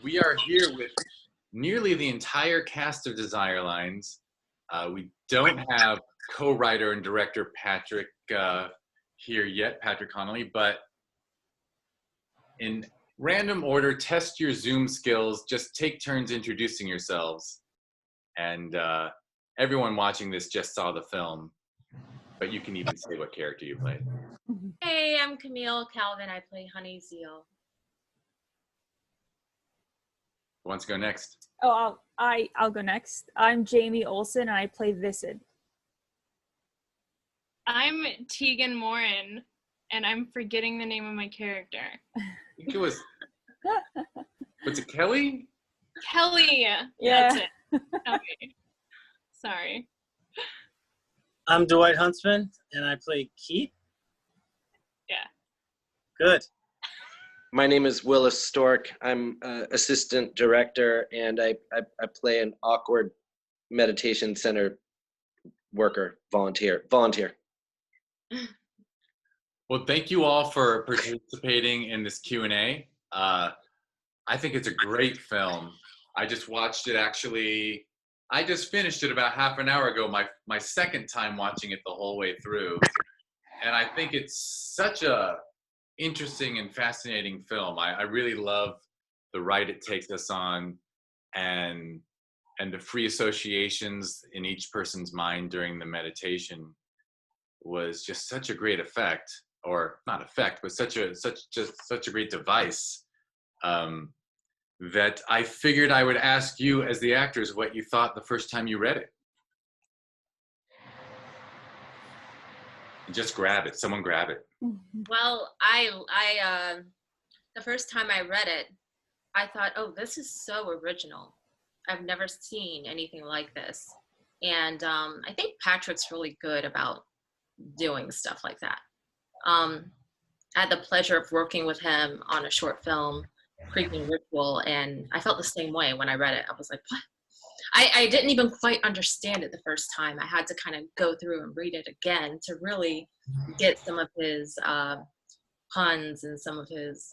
We are here with nearly the entire cast of Desire Lines. We don't have co-writer and director Patrick here yet, Patrick Connolly, but in random order, test your Zoom skills. Just take turns introducing yourselves. And everyone watching this just saw the film, but you can even say what character you played. Hey, I'm Camille Calvin. I play Honey Zeal. Who wants to go next? Oh, I'll go next. I'm Jamie Ohlsen, and I play Lysaght. I'm Teagan Morin, and I'm forgetting the name of my character. I think it was it Kelly? Kelly. Yeah. That's it. Okay. Sorry. I'm Dwight Huntsman, and I play Keith. Yeah. Good. My name is Willis Stork. I'm assistant director, and I play an awkward meditation center worker, volunteer. Well, thank you all for participating in this Q&A. I think it's a great film. I just watched it actually. I just finished it about half an hour ago, my second time watching it the whole way through. And I think it's such a interesting and fascinating film. I really love the ride it takes us on and the free associations in each person's mind during the meditation was just such a great effect, or not effect, but such a great device that I figured I would ask you as the actors what you thought the first time you read it. Just grab it. Someone grab it. Well, I the first time I read it, I thought, oh, this is so original. I've never seen anything like this. And I think Patrick's really good about doing stuff like that. I had the pleasure of working with him on a short film, Creeping Ritual, and I felt the same way when I read it. I was like, what? I didn't even quite understand it the first time. I had to kind of go through and read it again to really get some of his puns and some of his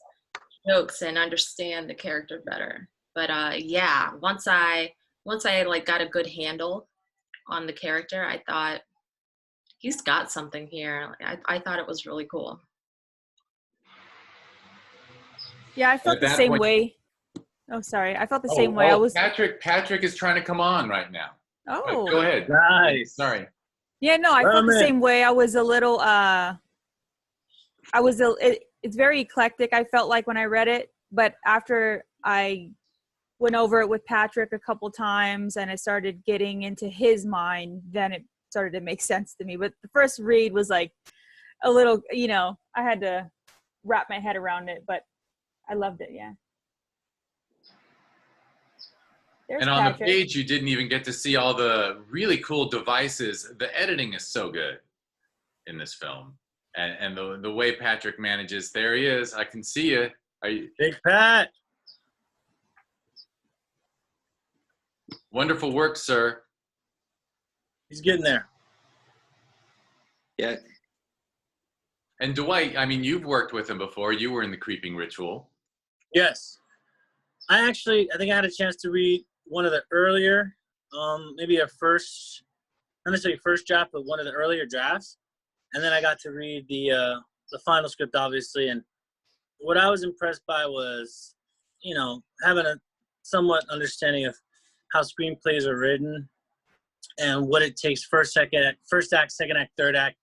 jokes and understand the character better. But yeah, once I like got a good handle on the character, I thought he's got something here. I thought it was really cool. Yeah, I felt the same way. Oh, sorry. I felt the same way. Patrick is trying to come on right now. Oh. Go ahead. Nice. Sorry. Yeah, no, I felt the same way. I was a little, it's very eclectic, I felt like when I read it. But after I went over it with Patrick a couple times and I started getting into his mind, then it started to make sense to me. But the first read was like a little, I had to wrap my head around it, but I loved it, yeah. There's and on Patrick. The page, you didn't even get to see all the really cool devices. The editing is so good in this film. And the way Patrick manages, there he is. I can see you. Big Pat. Wonderful work, sir. He's getting there. Yeah. And Dwight, I mean, you've worked with him before. You were in the Creeping Ritual. Yes. I think I had a chance to read one of the earlier, maybe not necessarily first draft, but one of the earlier drafts. And then I got to read the final script, obviously. And what I was impressed by was, having a somewhat understanding of how screenplays are written and what it takes first act, second act, third act,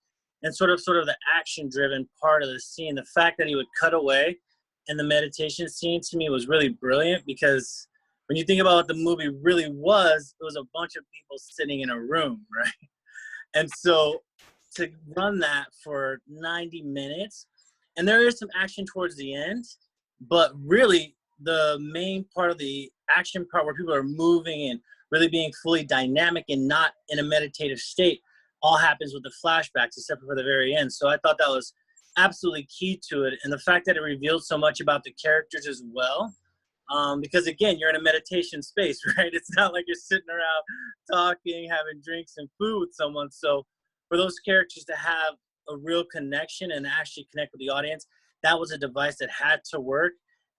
and sort of the action-driven part of the scene. The fact that he would cut away in the meditation scene to me was really brilliant, because when you think about what the movie really was, it was a bunch of people sitting in a room, right? And so to run that for 90 minutes, and there is some action towards the end, but really the main part of the action part where people are moving and really being fully dynamic and not in a meditative state all happens with the flashbacks, except for the very end. So I thought that was absolutely key to it. And the fact that it revealed so much about the characters as well, because again, you're in a meditation space, right? It's not like you're sitting around talking, having drinks and food with someone. So for those characters to have a real connection and actually connect with the audience, that was a device that had to work.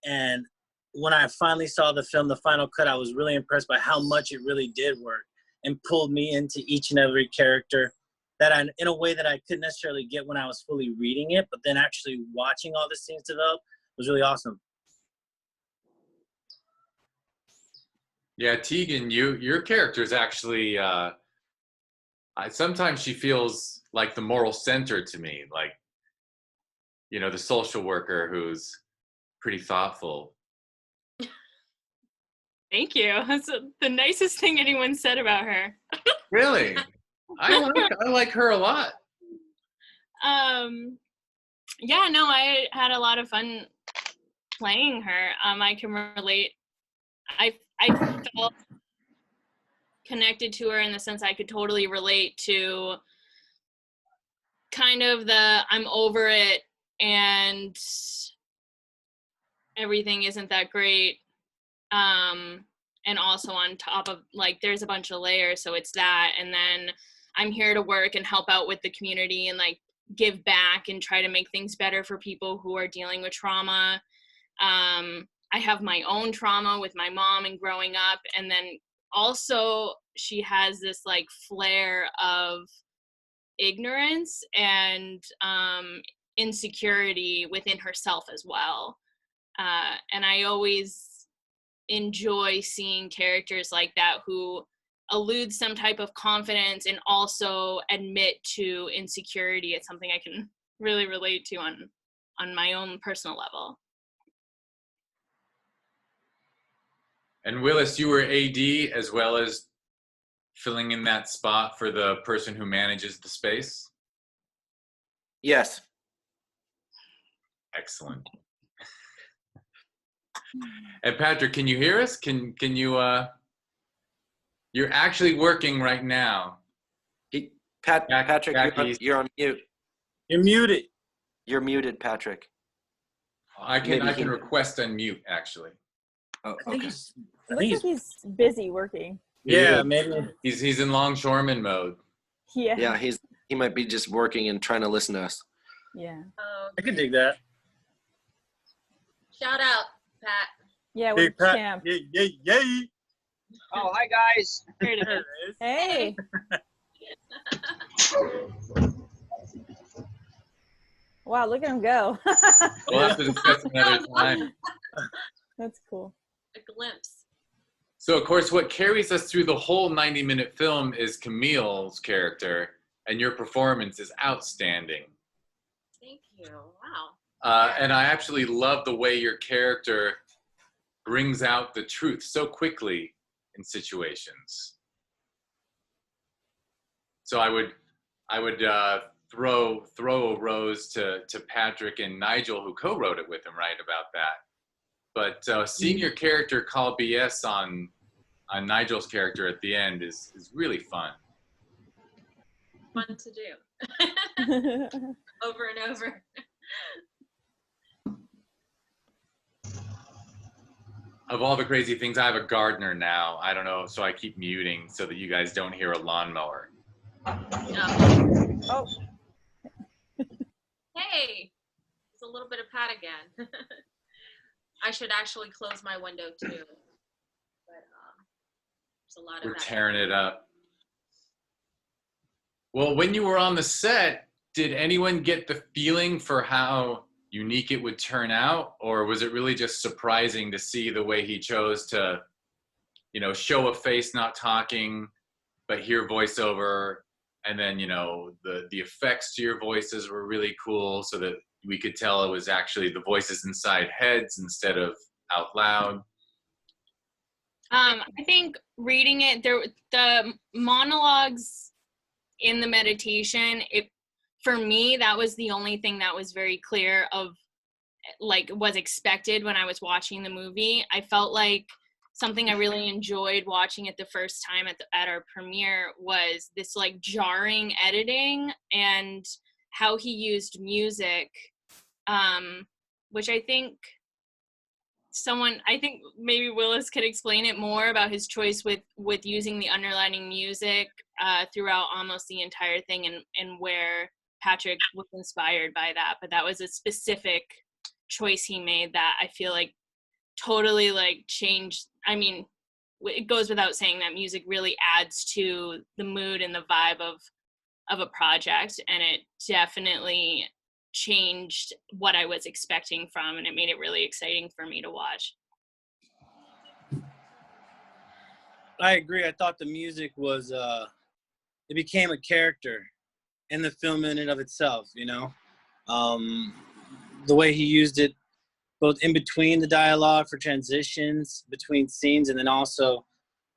And when I finally saw the film, the final cut, I was really impressed by how much it really did work and pulled me into each and every character that in a way that I couldn't necessarily get when I was fully reading it, but then actually watching all the scenes develop was really awesome. Yeah, Teagan, your character is actually. Sometimes she feels like the moral center to me, like the social worker who's pretty thoughtful. Thank you. That's the nicest thing anyone said about her. Really, I like her a lot. Yeah, no, I had a lot of fun playing her. I can relate. I felt connected to her in the sense I could totally relate to kind of the I'm over it and everything isn't that great. And also on top of, like, there's a bunch of layers, so it's that, and then I'm here to work and help out with the community and like give back and try to make things better for people who are dealing with trauma. I have my own trauma with my mom and growing up, and then also she has this like flair of ignorance and insecurity within herself as well. And I always enjoy seeing characters like that who elude some type of confidence and also admit to insecurity. It's something I can really relate to on my own personal level. And Willis, you were AD as well as filling in that spot for the person who manages the space? Yes. Excellent. And Patrick, can you hear us? Can you you're actually working right now. Patrick, back you're on mute. You're muted. You're muted, Patrick. I can request unmute actually. Oh, I think okay. he's, I Looks think like he's busy working. yeah, maybe. He's in longshoreman mode. Yeah. Yeah, he might be just working and trying to listen to us. Yeah. I can dig that. Shout out, Pat. Yeah, Hey, with Pat. Champ. Yay. Oh, hi guys. Here it There is. it is. Hey. Wow, look at him go. We'll have to discuss another time. That's cool. A glimpse. So, of course, what carries us through the whole 90-minute film is Camille's character, and your performance is outstanding. Thank you. Wow. And I actually love the way your character brings out the truth so quickly in situations. So I would throw a rose to Patrick and Nigel, who co-wrote it with him, right, about that. But seeing your character call BS on Nigel's character at the end is really fun. Fun to do. Over and over. Of all the crazy things, I have a gardener now. I don't know, so I keep muting so that you guys don't hear a lawnmower. No. Oh, Hey, it's a little bit of Pat again. I should actually close my window too. But there's a lot of We're that. tearing it up. Well, when you were on the set, did anyone get the feeling for how unique it would turn out, or was it really just surprising to see the way he chose to, show a face not talking, but hear voiceover, and then the effects to your voices were really cool, so that we could tell it was actually the voices inside heads instead of out loud. I think reading it, the monologues in the meditation, for me, that was the only thing that was very clear of, like, was expected when I was watching the movie. I felt like something I really enjoyed watching it the first time at our premiere was this, like, jarring editing and how he used music, which I think maybe Willis could explain it more about his choice with using the underlining music throughout almost the entire thing, and where Patrick was inspired by that. But that was a specific choice he made that I feel like totally like changed. I mean, it goes without saying that music really adds to the mood and the vibe of a project, and it definitely changed what I was expecting from, and it made it really exciting for me to watch. I agree. I thought the music was it became a character in the film in and of itself, you know. The way he used it both in between the dialogue for transitions between scenes, and then also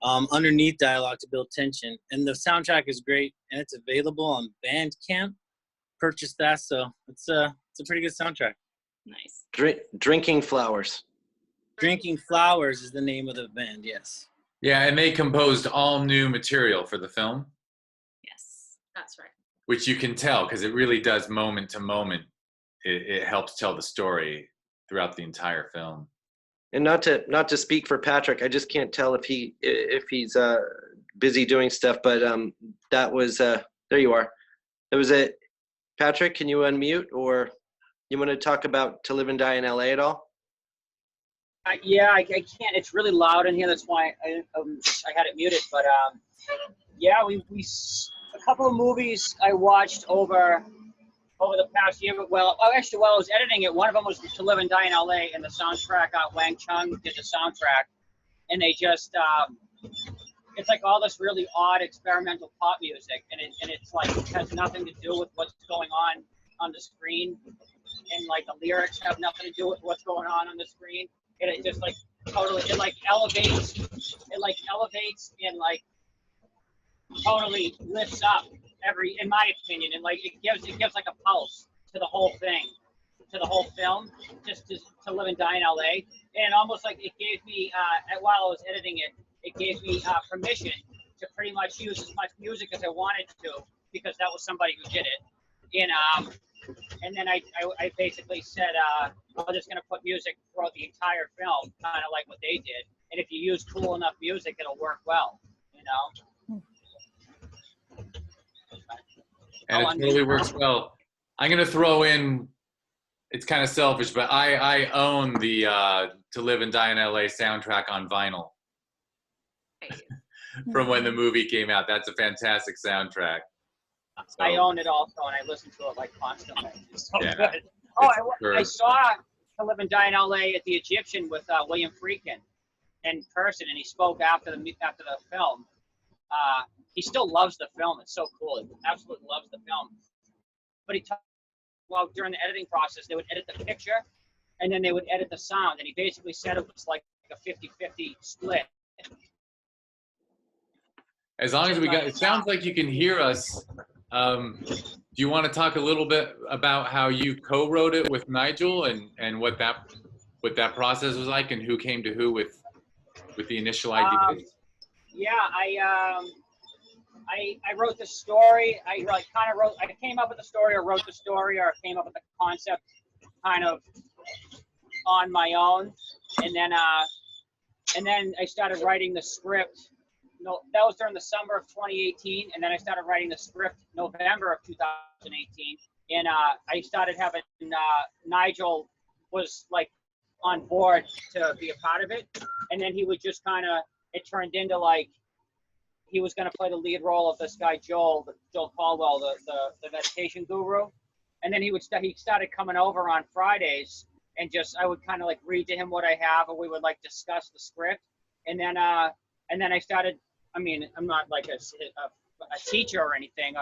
underneath dialogue to build tension. And the soundtrack is great, and it's available on Bandcamp. Purchase that, so it's a pretty good soundtrack. Nice. Drinking Flowers. Drinking Flowers is the name of the band, yes. Yeah, and they composed all new material for the film, Yes. That's right. which you can tell because it really does moment to moment. It helps tell the story throughout the entire film. And not to speak for Patrick, I just can't tell if he's busy doing stuff. But that was there you are. It was a Patrick. Can you unmute, or you want to talk about To Live and Die in LA at all? Yeah, I can't. It's really loud in here. That's why I had it muted. But yeah, we a couple of movies I watched over the past year. Well, actually, while I was editing it, one of them was To Live and Die in LA, and the soundtrack, Wang Chung did the soundtrack, and they just it's like all this really odd experimental pop music, and it's like it has nothing to do with what's going on the screen, and like the lyrics have nothing to do with what's going on the screen. And it just like totally, it elevates and like totally lifts up in my opinion, and like it gives like a pulse to the whole thing, to the whole film, just To Live and Die in LA. And almost like it gave me, while I was editing it, it gave me permission to pretty much use as much music as I wanted to, because that was somebody who did it. And then I basically said, I'm just going to put music throughout the entire film, kind of like what they did. And if you use cool enough music, it'll work well, you know? And it totally works well. I'm going to throw in, it's kind of selfish, but I own the To Live and Die in LA soundtrack on vinyl from when the movie came out. That's a fantastic soundtrack. So, I own it also, and I listen to it like constantly. It's so Yeah. good. I saw To Live and Die in LA at the Egyptian with William Friedkin in person, and he spoke after the film. He still loves the film. It's so cool. He absolutely loves the film. But he talked about during the editing process, they would edit the picture, and then they would edit the sound. And he basically said it was like a 50-50 split. as long as we got, it sounds like you can hear us. Do you want to talk a little bit about how you co-wrote it with Nigel and what that process was like, and who came to who with the initial ideas? Yeah, I wrote the story. I came up with the story, or wrote the story, or came up with the concept kind of on my own, and then I started writing the script. No, that was during the summer of 2018, and then I started writing the script November of 2018, and I started having Nigel was like on board to be a part of it, and then he would just kind of, it turned into like he was going to play the lead role of this guy Joel Caldwell, the meditation guru, and then he started coming over on Fridays, and just I would kind of like read to him what I have, and we would like discuss the script, and then I started. I mean, I'm not like a teacher or anything,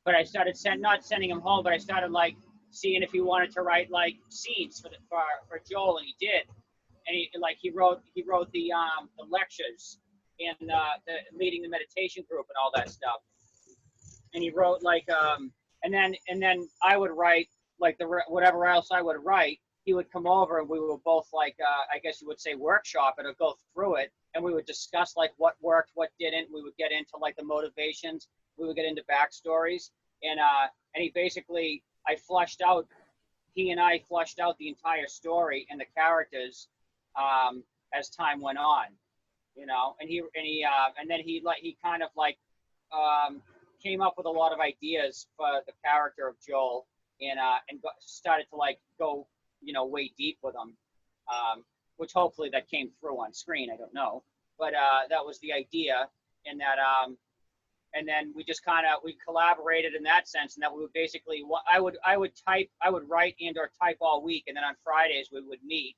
but I started not sending him home, but I started like seeing if he wanted to write like scenes for Joel, and he did, and he wrote the lectures and the leading the meditation group and all that stuff, and he wrote like and then I would write like whatever else I would write. He would come over and we would both like I guess you would say workshop it or go through it, and we would discuss like what worked, what didn't. We would get into like the motivations. We would get into backstories, and he basically he and I flushed out the entire story and the characters as time went on, you know. And then he kind of like came up with a lot of ideas for the character of Joel, and started to like go, you know, way deep with them. which hopefully that came through on screen. I don't know, but that was the idea, and that and then we just we collaborated in that sense, and that we would basically I would write and or type all week, and then on Fridays we would meet,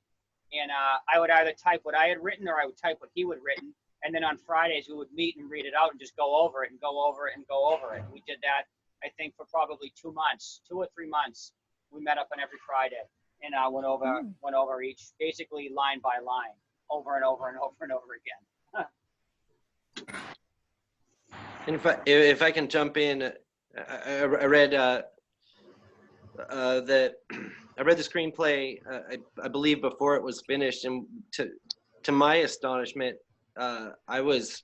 and I would either type what I had written or I would type what he would written, and then on Fridays we would meet and read it out and just go over it and go over it and go over it. We did that, I think, for probably 2 months, 2 or 3 months. We met up on every Friday and went over each, basically line by line, over and over and over and over again. And if I can jump in, I read I read the screenplay, I believe, before it was finished, and to my astonishment, I was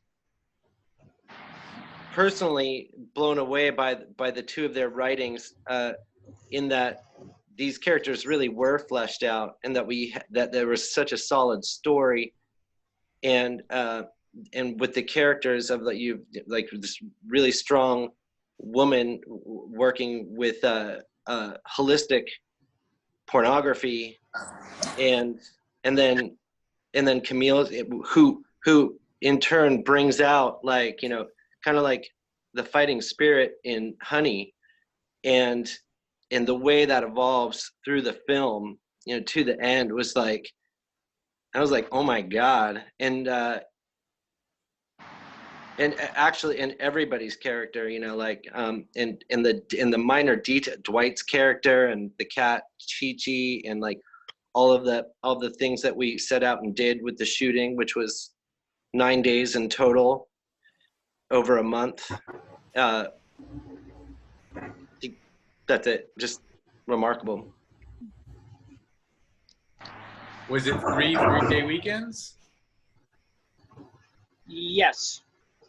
personally blown away by the two of their writings, in that these characters really were fleshed out, and that there was such a solid story, and with the characters of like this really strong woman working with holistic pornography, and then Camille, who in turn brings out, like, you know, kind of like the fighting spirit in Honey, and the way that evolves through the film, you know, to the end, was like, I was like, oh my God. And actually, in everybody's character, you know, like in the minor detail, Dwight's character and the cat Chi-Chi, and like all the things that we set out and did with the shooting, which was 9 days in total, over a month. That's it. Just remarkable. Was it 3-day weekends? Yes.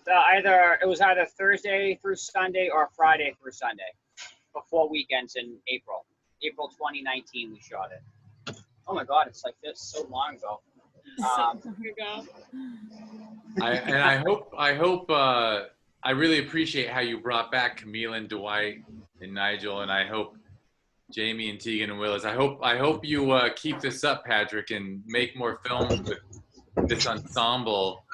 It was either Thursday through Sunday or Friday through Sunday, for 4 weekends in April 2019 we shot it. Oh my God, it's like this so long ago. I really appreciate how you brought back Camille and Dwight and Nigel, and I hope Jamie and Teagan and Willis. I hope you keep this up, Patrick, and make more films with this ensemble.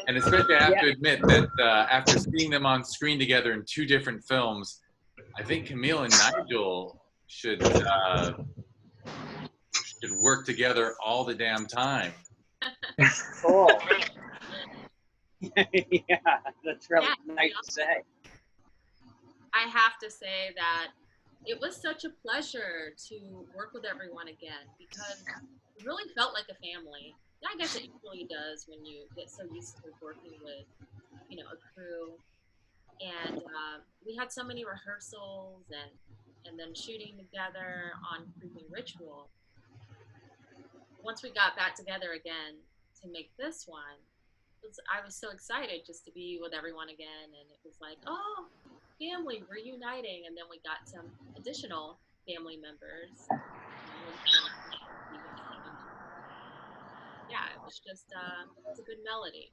And especially, I have to admit that after seeing them on screen together in 2 different films, I think Camille and Nigel should work together all the damn time. Cool. Yeah, that's really nice to say. I have to say that it was such a pleasure to work with everyone again, because it really felt like a family. I guess it usually does when you get so used to working with, you know, a crew. And we had so many rehearsals and then shooting together on Creeping Ritual. Once we got back together again to make this one, I was so excited just to be with everyone again. And it was like, oh, family reuniting. And then we got some additional family members. Yeah, it was just it's a good melody.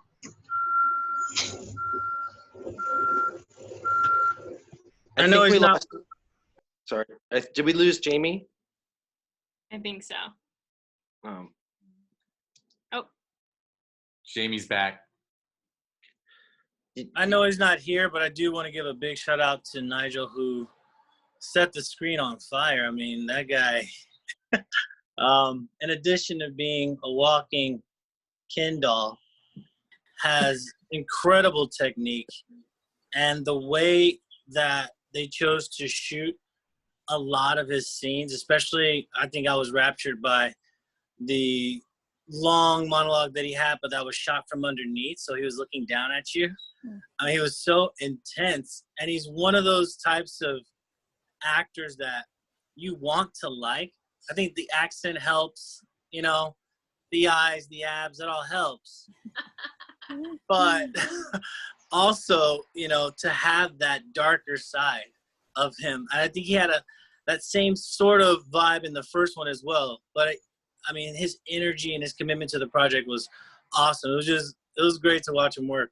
I know he's not. Sorry, did we lose Jamie? I think so. Oh, Jamie's back. I know he's not here, but I do want to give a big shout out to Nigel, who set the screen on fire. I mean, that guy, in addition to being a walking Ken doll, has incredible technique. And the way that they chose to shoot a lot of his scenes, especially, I think I was raptured by the long monologue that he had, but that was shot from underneath, so he was looking down at you. I mean, he was so intense, and he's one of those types of actors that you want to like. I think the accent helps, you know, the eyes, the abs, it all helps. But also, you know, to have that darker side of him. I think he had that same sort of vibe in the first one as well. But I mean, his energy and his commitment to the project was awesome. It was great to watch him work.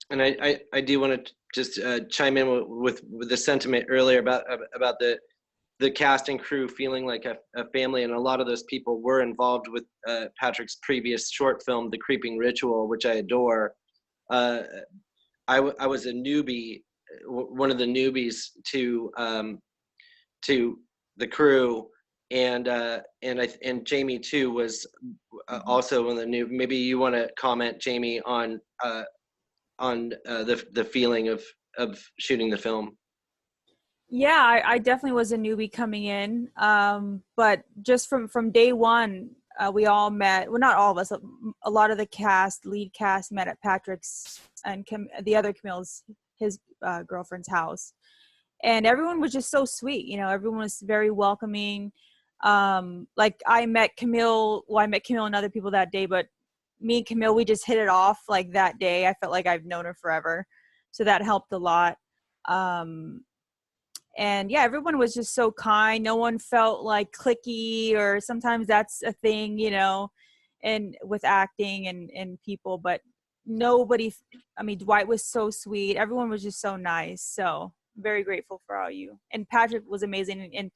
And I do want to just chime in with the sentiment earlier about the the cast and crew feeling like a family, and a lot of those people were involved with Patrick's previous short film, The Creeping Ritual, which I adore. I was a newbie, one of the newbies to the crew, and Jamie too was also one of the new. Maybe you want to comment, Jamie, on the feeling of shooting the film. Yeah, I definitely was a newbie coming in, but just from day one, we all met. Well, not all of us. A lot of the lead cast, met at Patrick's and the other Camille's, his girlfriend's house, and everyone was just so sweet. You know, everyone was very welcoming. Like I met Camille. Well, I met Camille and other people that day, but me and Camille, we just hit it off like that day. I felt like I've known her forever, so that helped a lot. And yeah, everyone was just so kind. No one felt like cliquey, or sometimes that's a thing, you know, and with acting and people, but nobody, I mean, Dwight was so sweet. Everyone was just so nice. So very grateful for all you. And Patrick was amazing. And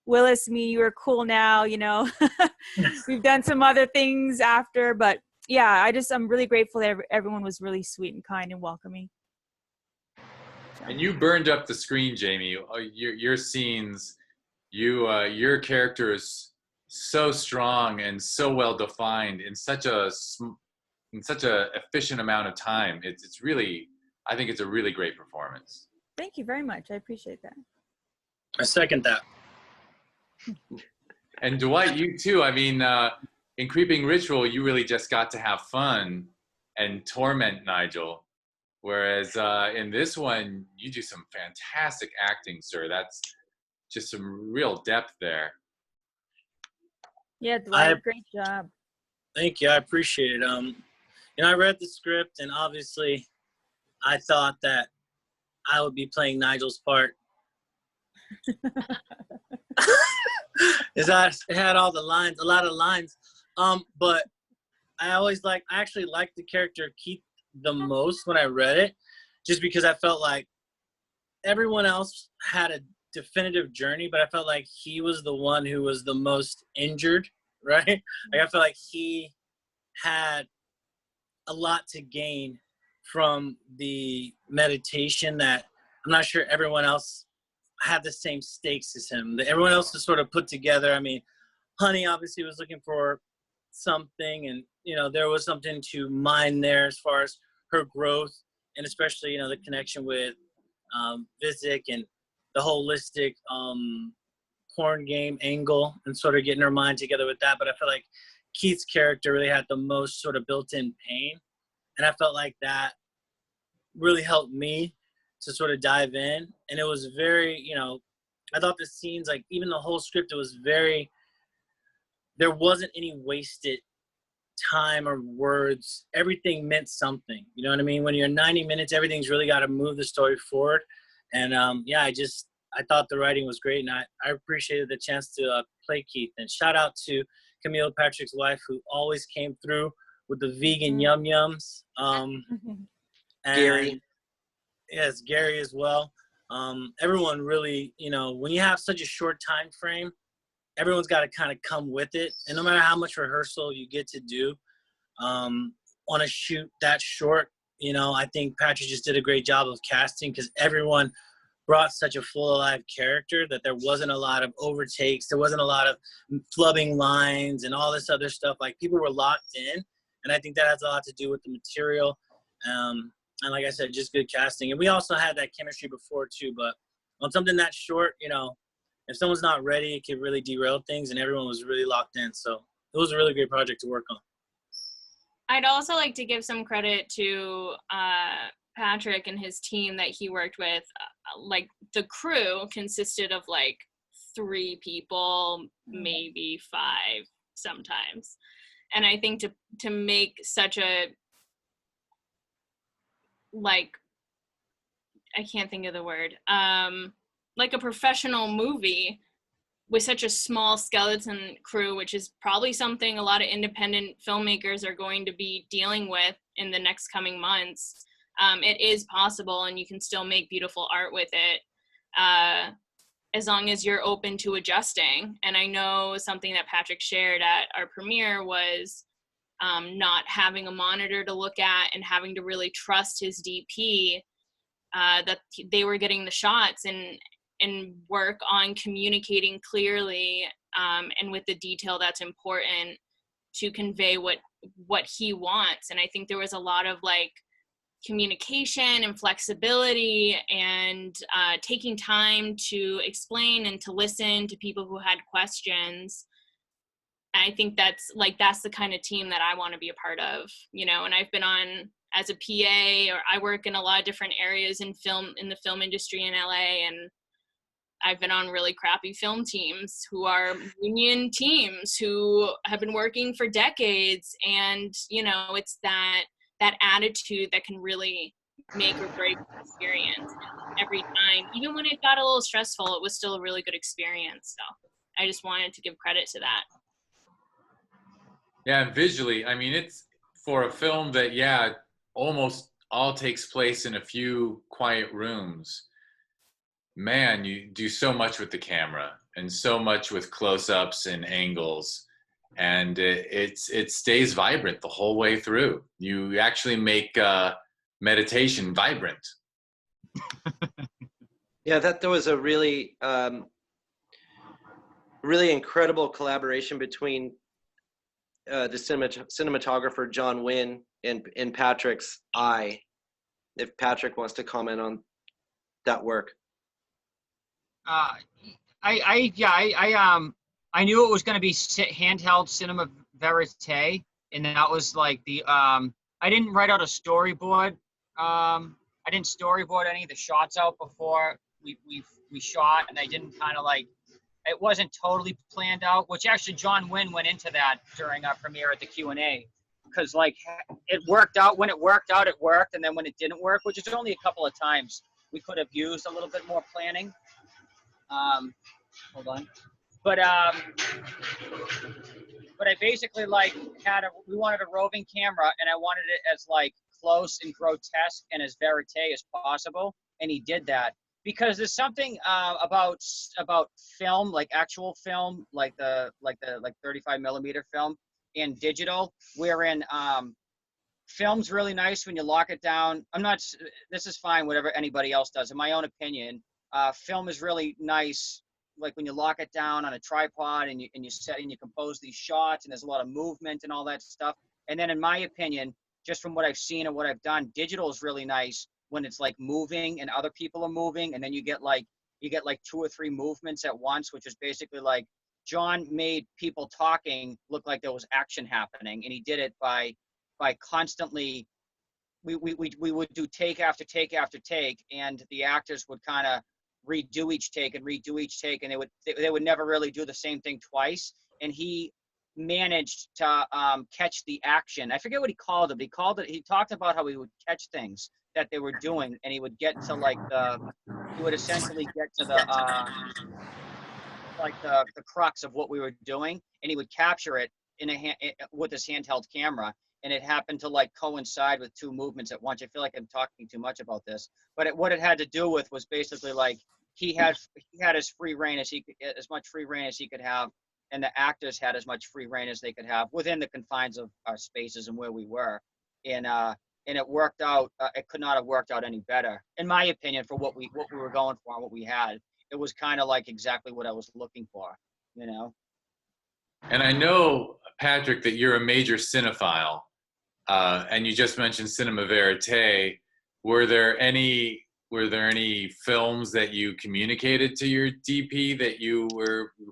Willis, you are cool now, you know. We've done some other things after, but yeah, I'm really grateful that everyone was really sweet and kind and welcoming. And you burned up the screen, Jamie. Your scenes, your character is so strong and so well defined in such a efficient amount of time. It's really, I think it's a really great performance. Thank you very much. I appreciate that. I second that. And Dwight, you too. I mean, in Creeping Ritual, you really just got to have fun and torment Nigel. Whereas in this one, you do some fantastic acting, sir. That's just some real depth there. Yeah, Dwight, great job. Thank you. I appreciate it. You know, I read the script, and obviously, I thought that I would be playing Nigel's part. It had all the lines, a lot of lines. But I actually liked the character Keith the most when I read it, just because I felt like everyone else had a definitive journey, but I felt like he was the one who was the most injured, right? Like I felt like he had a lot to gain from the meditation that I'm not sure everyone else had the same stakes as him. Everyone else was sort of put together. I mean, Honey obviously was looking for something, and you know, there was something to mine there as far as her growth, and especially, you know, the connection with Visick and the holistic porn game angle, and sort of getting her mind together with that. But I feel like Keith's character really had the most sort of built-in pain, and I felt like that really helped me to sort of dive in. And it was very, you know, I thought the scenes, like even the whole script, it was very, there wasn't any wasted time or words. Everything meant something. You know what I mean? When you're 90 minutes, everything's really got to move the story forward. And yeah, I thought the writing was great, and I appreciated the chance to play Keith. And shout out to Camille, Patrick's wife, who always came through with the vegan yum yums. Gary. Yes, Gary as well. Everyone really, you know, when you have such a short time frame, everyone's got to kind of come with it. And no matter how much rehearsal you get to do on a shoot that short, you know, I think Patrick just did a great job of casting, because everyone brought such a full alive character that there wasn't a lot of overtakes. There wasn't a lot of flubbing lines and all this other stuff. Like, people were locked in. And I think that has a lot to do with the material. And like I said, just good casting. And we also had that chemistry before too, but on something that short, you know, if someone's not ready, it could really derail things, and everyone was really locked in. So it was a really great project to work on. I'd also like to give some credit to Patrick and his team that he worked with. Like, the crew consisted of like 3 people, maybe 5 sometimes. And I think to make such a, like, I can't think of the word, like a professional movie with such a small skeleton crew, which is probably something a lot of independent filmmakers are going to be dealing with in the next coming months. It is possible, and you can still make beautiful art with it. as long as you're open to adjusting. And I know something that Patrick shared at our premiere was not having a monitor to look at and having to really trust his DP that they were getting the shots and work on communicating clearly and with the detail that's important to convey what he wants. And I think there was a lot of like communication and flexibility and taking time to explain and to listen to people who had questions. I think that's the kind of team that I want to be a part of, you know. And I've been on as a PA, or I work in a lot of different areas in the film industry in LA, and I've been on really crappy film teams who are union teams who have been working for decades. And, you know, it's that attitude that can really make or break the experience. And every time, even when it got a little stressful, it was still a really good experience. So I just wanted to give credit to that. Yeah, and visually, I mean, it's for a film that, yeah, almost all takes place in a few quiet rooms. Man, you do so much with the camera and so much with close-ups and angles, and it stays vibrant the whole way through. You actually make meditation vibrant. Yeah, there was a really really incredible collaboration between the cinematographer John Wynn and Patrick's eye. If Patrick wants to comment on that work. I knew it was going to be handheld cinema verite, and that was like the I didn't write out a storyboard. I didn't storyboard any of the shots out before we shot, and I didn't kind of like, it wasn't totally planned out, which actually John Wynn went into that during our premiere at the Q&A, because like it worked out. When it worked out, it worked, and then when it didn't work, which is only a couple of times, we could have used a little bit more planning. Hold on. But I basically like we wanted a roving camera, and I wanted it as like close and grotesque and as verite as possible. And he did that because there's something about film, like actual film, like 35 millimeter film and digital, wherein film's really nice when you lock it down. This is fine, whatever anybody else does. In my own opinion, film is really nice, like when you lock it down on a tripod and you set and you compose these shots, and there's a lot of movement and all that stuff. And then in my opinion, just from what I've seen and what I've done, digital is really nice when it's like moving and other people are moving, and then you get like 2 or 3 movements at once, which is basically like John made people talking look like there was action happening, and he did it by constantly. We would do take after take after take, and the actors would kind of redo each take, and they would never really do the same thing twice. And he managed to catch the action. I forget what he called it. He talked about how he would catch things that they were doing, and he would get to he would essentially get to the crux of what we were doing, and he would capture it with his handheld camera. And it happened to like coincide with 2 movements at once. I feel like I'm talking too much about this, but what it had to do with was basically like he had as free reign as as much free reign as he could have, and the actors had as much free reign as they could have within the confines of our spaces and where we were. And it worked out. It could not have worked out any better, in my opinion, for what we were going for and what we had. It was kind of like exactly what I was looking for, you know. And I know, Patrick, that you're a major cinephile, and you just mentioned cinema verite. Were there any films that you communicated to your DP that you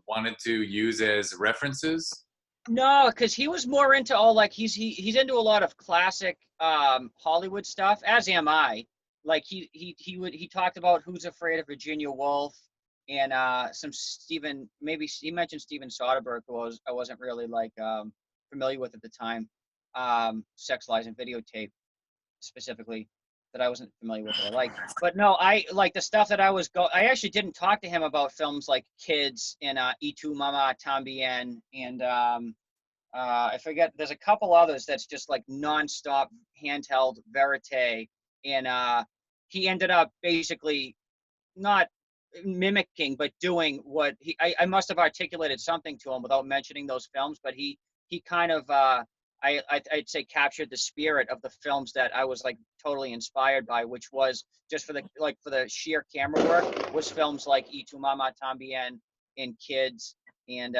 wanted to use as references? No, because he was more into he's into a lot of classic Hollywood stuff, as am I. Like he talked about Who's Afraid of Virginia Woolf, and some maybe he mentioned Steven Soderbergh, who I wasn't really familiar with at the time. Sex, Lies, and Videotape specifically, that I wasn't familiar with that I liked. But no, I like the stuff that I actually didn't talk to him about films like Kids and Y Tu Mama Tambien, and I forget, there's a couple others that's just like nonstop handheld verite. And he ended up basically not mimicking, but doing what I must have articulated something to him without mentioning those films, but he kind of I'd say captured the spirit of the films that I was like totally inspired by, which was just for the sheer camera work was films like Y Tu Mama Tambien and Kids and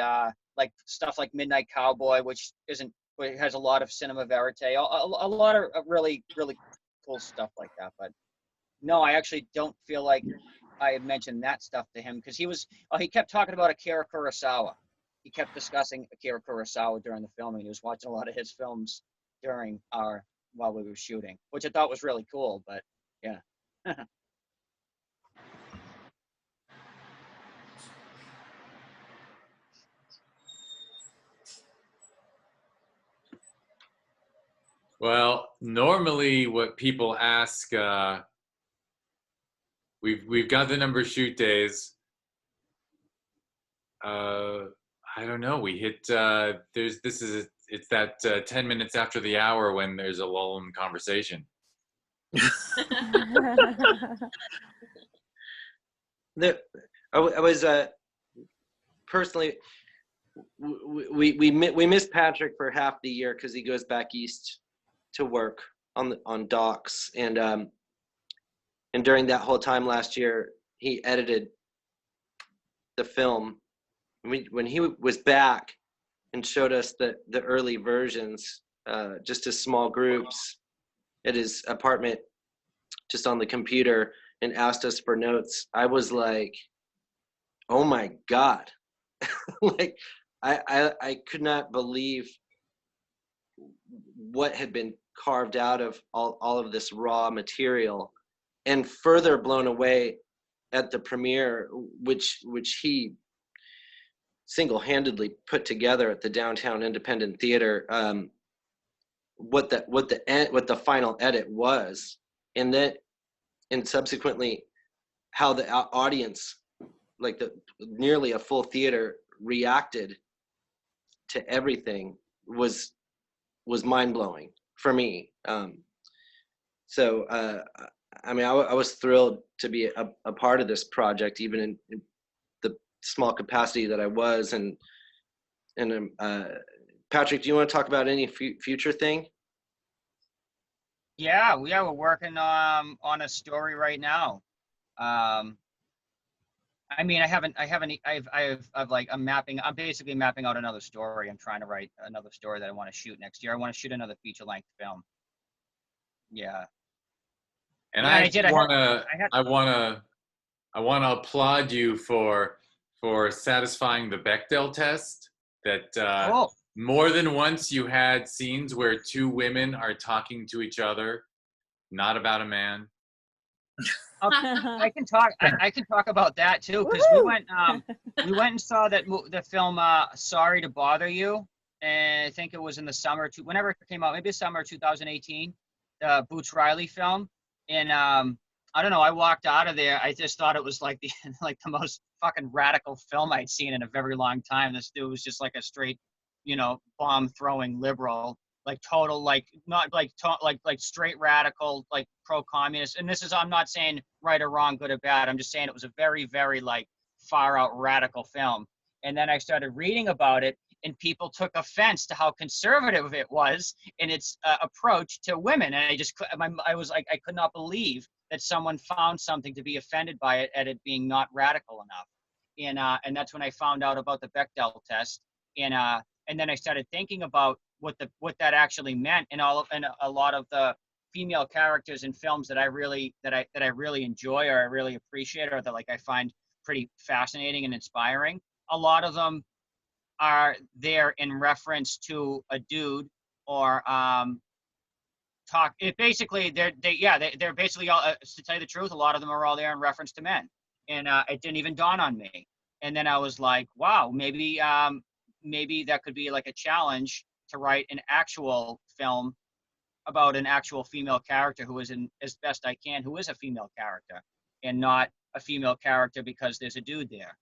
like stuff like Midnight Cowboy, which has a lot of cinema verite, a lot of really cool stuff like that. But no, I actually don't feel like I had mentioned that stuff to him because he kept talking about Akira Kurosawa. He kept discussing Akira Kurosawa during the filming. He was watching a lot of his films while we were shooting, which I thought was really cool. But yeah. Well, normally what people ask, we've got the number of shoot days. I don't know. We hit it's that 10 minutes after the hour when there's a lull in conversation. I was personally, we missed Patrick for half the year because he goes back east to work on docks, and during that whole time last year he edited the film. When he was back and showed us the early versions, just as small groups at his apartment, just on the computer, and asked us for notes, I was like, oh my God. Like I could not believe what had been carved out of all of this raw material, and further blown away at the premiere, which he single-handedly put together at the Downtown Independent Theater, what the final edit was, and subsequently how the audience, like nearly a full theater, reacted to everything was mind-blowing for me. So I mean, I was thrilled to be a part of this project, even in the small capacity that I was. And Patrick, do you want to talk about any future thing? Yeah, we're working on a story right now. I mean, I'm basically mapping out another story. I'm trying to write another story that I want to shoot next year. I want to shoot another feature-length film. Yeah. And yeah, I want to applaud you for satisfying the Bechdel test. That more than once you had scenes where two women are talking to each other, not about a man. I can talk about that too, because we went and saw the film Sorry to Bother You, and I think it was in the summer whenever it came out, maybe summer 2018, the Boots Riley film. And I don't know, I walked out of there, I just thought it was like the most fucking radical film I'd seen in a very long time. This dude was just like a straight, bomb throwing liberal, like total, like not like straight radical, like pro-communist. And I'm not saying right or wrong, good or bad. I'm just saying it was a very, very like far out radical film. And then I started reading about it, and people took offense to how conservative it was in its approach to women. And I was like, I could not believe that someone found something to be offended by it, at it being not radical enough. And that's when I found out about the Bechdel test. And then I started thinking about what that actually meant, and a lot of the female characters in films that I really enjoy, or I really appreciate, or that like I find pretty fascinating and inspiring. A lot of them are there in reference to a dude, or they're basically all, to tell you the truth, a lot of them are all there in reference to men. And it didn't even dawn on me. And then I was like, wow, maybe that could be like a challenge to write an actual film about an actual female character who is, as best I can, who is a female character, and not a female character because there's a dude there,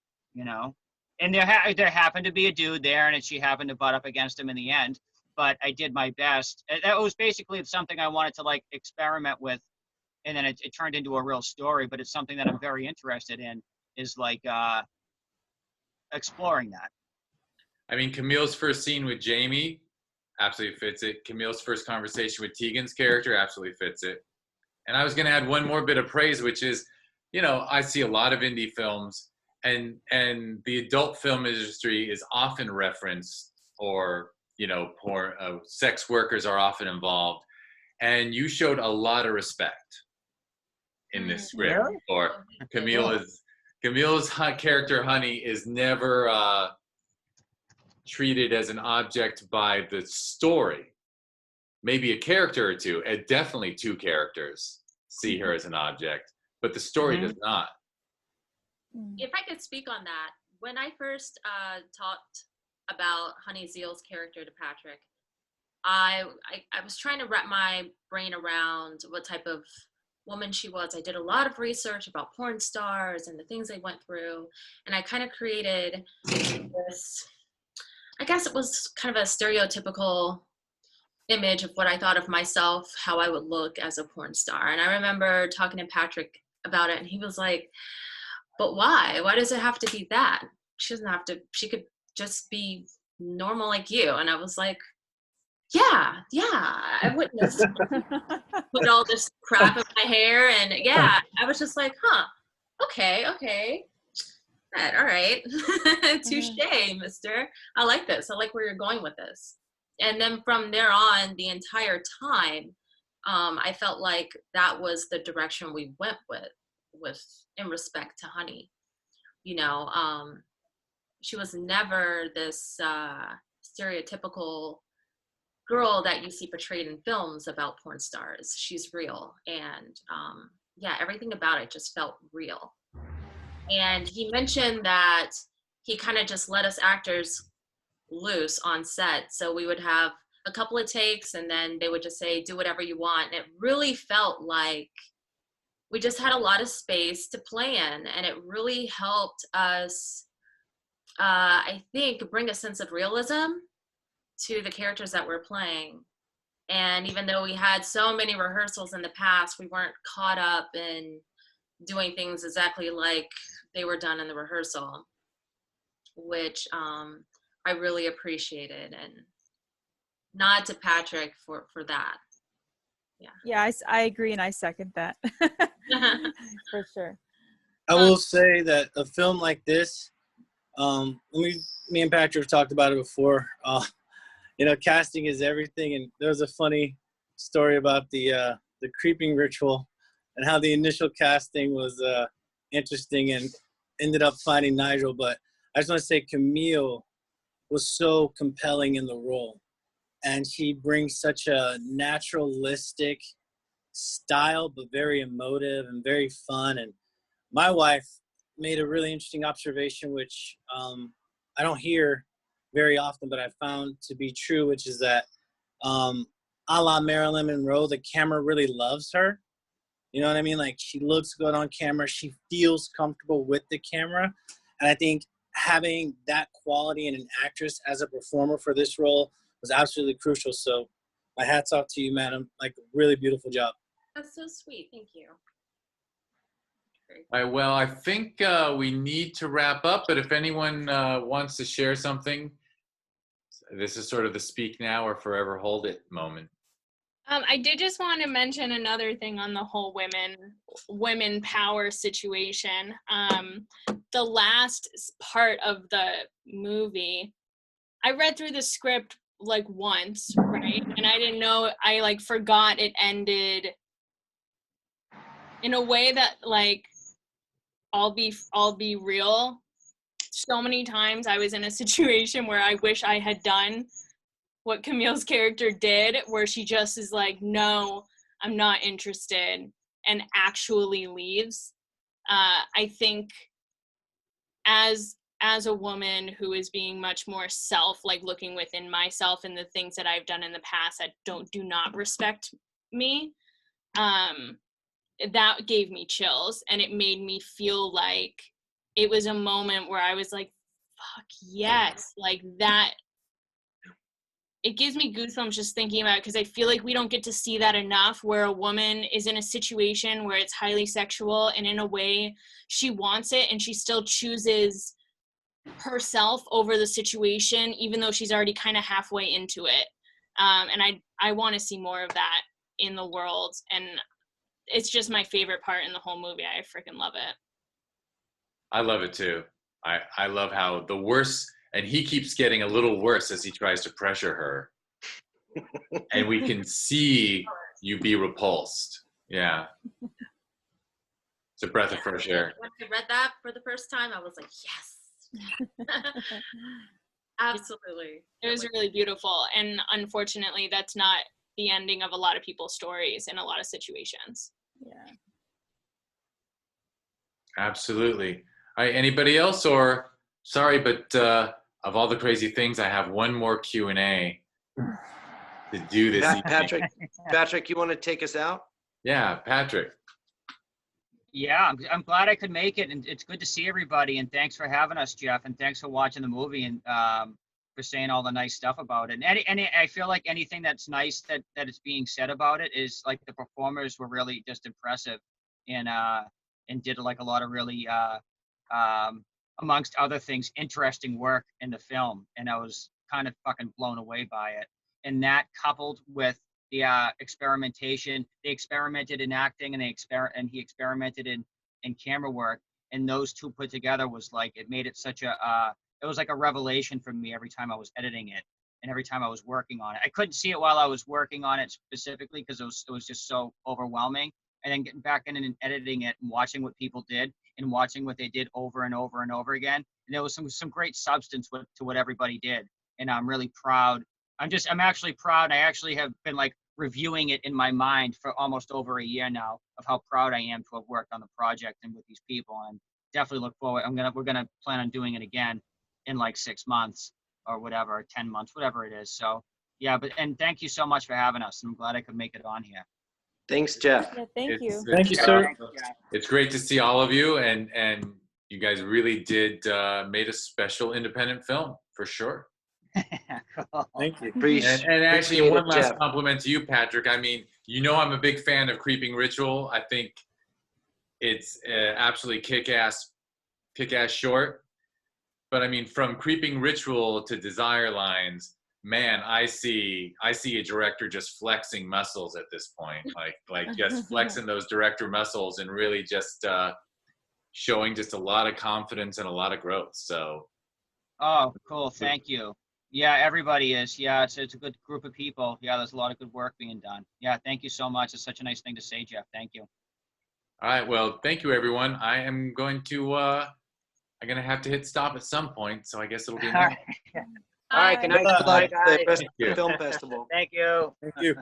And there happened to be a dude there, and she happened to butt up against him in the end. But I did my best. That was basically something I wanted to like experiment with, and then it turned into a real story. But it's something that I'm very interested in. is like exploring that. I mean, Camille's first scene with Jamie absolutely fits it. Camille's first conversation with Teagan's character absolutely fits it. And I was going to add one more bit of praise, which is, you know, I see a lot of indie films, and the adult film industry is often referenced, or, you know, porn, sex workers are often involved. And you showed a lot of respect in this script. Really? Or Camille's character, Honey, is never treated as an object by the story. Maybe a character or two, and definitely two characters see her as an object, but the story does not. If I could speak on that, when I first talked about Honey Zeal's character to Patrick, I was trying to wrap my brain around what type of woman she was. I did a lot of research about porn stars and the things they went through, and I kind of created this, I guess it was kind of a stereotypical image of what I thought of myself, how I would look as a porn star. And I remember talking to Patrick about it, and he was like, but why? Why does it have to be that? She doesn't have to, she could just be normal like you. And I was like, yeah, I wouldn't have put all this crap in my hair. And yeah, I was just like, okay. All right. Touche, mister. I like this. I like where you're going with this. And then from there on, the entire time, I felt like that was the direction we went with in respect to Honey. You know, she was never this stereotypical girl that you see portrayed in films about porn stars. She's real. And yeah, everything about it just felt real. And he mentioned that he kind of just let us actors loose on set. So we would have a couple of takes, and then they would just say, do whatever you want. And it really felt like we just had a lot of space to play in. And it really helped us, I think, bring a sense of realism to the characters that we're playing. And even though we had so many rehearsals in the past, we weren't caught up in doing things exactly like they were done in the rehearsal, which I really appreciated, and nod to Patrick for that. Yeah, I agree, and I second that. For sure. I will say that a film like this, me and Patrick have talked about it before. You know, casting is everything, and there was a funny story about the creeping ritual and how the initial casting was interesting and ended up finding Nigel. But I just want to say Camille was so compelling in the role, and she brings such a naturalistic style, but very emotive and very fun. And my wife made a really interesting observation, which I don't hear very often, but I found to be true, which is that a la Marilyn Monroe, the camera really loves her. You know what I mean? Like, she looks good on camera. She feels comfortable with the camera. And I think having that quality in an actress as a performer for this role was absolutely crucial. So my hat's off to you, madam. Like, really beautiful job. That's so sweet. Thank you. All right, well, I think we need to wrap up, but if anyone wants to share something, this is sort of the speak now or forever hold it moment. I did just want to mention another thing on the whole women power situation. The last part of the movie, I read through the script like once, right? And I didn't know, I like forgot it ended in a way that, like, I'll be real. So many times I was in a situation where I wish I had done what Camille's character did, where she just is like, no, I'm not interested, and actually leaves. I think as a woman who is being much more like looking within myself and the things that I've done in the past that do not respect me, that gave me chills, and it made me feel like it was a moment where I was like, fuck yes, like that it gives me goosebumps just thinking about it, because I feel like we don't get to see that enough, where a woman is in a situation where it's highly sexual and in a way she wants it and she still chooses herself over the situation, even though she's already kind of halfway into it. And I want to see more of that in the world, and it's just my favorite part in the whole movie. I freaking love it. I love it too. I love how the worse, and he keeps getting a little worse as he tries to pressure her. And we can see you be repulsed. Yeah. It's a breath of fresh air. When I read that for the first time, I was like, yes. Absolutely. It was really beautiful. And unfortunately, that's not the ending of a lot of people's stories in a lot of situations. Yeah. Absolutely. All right, anybody else? Or sorry, but of all the crazy things, I have one more Q&A to do this evening. Patrick, you want to take us out? Yeah, Patrick. Yeah, I'm glad I could make it, and it's good to see everybody. And thanks for having us, Jeff, and thanks for watching the movie and for saying all the nice stuff about it. And I feel like anything that's nice that is being said about it is like the performers were really just impressive, and did like a lot of really amongst other things interesting work in the film, and I was kind of fucking blown away by it. And that coupled with the experimentation, they experimented in acting, and he experimented in camera work, and those two put together was like, it made it such a it was like a revelation for me every time I was editing it and every time I was working on it. I couldn't see it while I was working on it specifically because it was just so overwhelming. And then getting back in and editing it and watching what people did and watching what they did over and over and over again, and there was some great substance to what everybody did, and I'm really proud. I'm actually proud. I actually have been like reviewing it in my mind for almost over a year now of how proud I am to have worked on the project and with these people, and definitely look forward. We're gonna plan on doing it again in like 6 months or whatever, or 10 months, whatever it is. So yeah, and thank you so much for having us. I'm glad I could make it on here. Thanks, Jeff. Yeah, thank you. Thank you, sir. It's great to see all of you, and you guys really did made a special independent film for sure. Cool. Thank you. And actually, appreciate one it, last Jeff. compliment to you, Patrick. I mean, you know I'm a big fan of Creeping Ritual. I think it's absolutely kick-ass short. But I mean, from Creeping Ritual to Desire Lines, man, I see a director just flexing muscles at this point, like just flexing those director muscles and really just showing just a lot of confidence and a lot of growth. So. Oh, cool. Thank you. Yeah, everybody is. Yeah, it's a good group of people. Yeah, there's a lot of good work being done. Yeah, thank you so much. It's such a nice thing to say, Jeff. Thank you. All right. Well, thank you, everyone. I am going to I'm gonna have to hit stop at some point, so I guess it'll be. All right. Good night. Good luck Bye, at the guys. Film Festival. Thank you. Thank you.